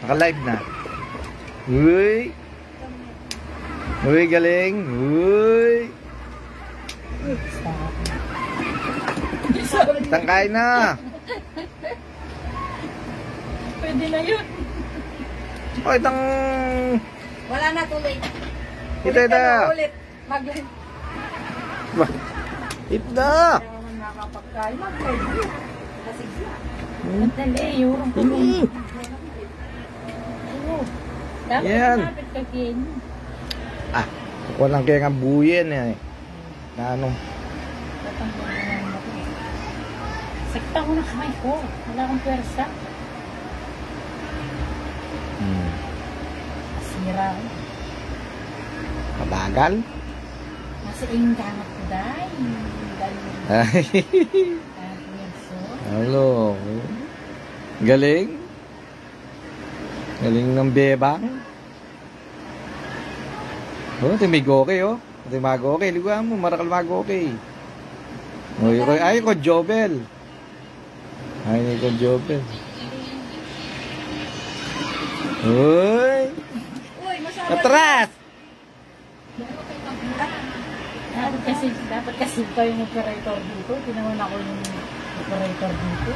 Naka-live na. Uy! Uy, galing! Uy! Tangkay na! Pwede na yun. O, itang... Wala na, tuloy. Ito. Ulit. Mag-live. Ito na! Kaya naman nakapagkain. Mag-live. Kasigla. Matali, yung dapat malapit ka kin. Ah, walang kaya nga buyen eh. Na ano? Sakta ko na kamay ko. Wala akong pwersa. Masira ko. Mabagal? Nasa inggangat ko dahil. Ay. Hello. Galing? Galing ng bebang? Oh, ito may goke oh. Ito may magoke. Liga mo, marakal magoke. Ay, ko Jobel. Ay, ko Jobel. Uy! Atras! Dapat kasi ikaw yung operator dito. Tinawan ako yung operator dito.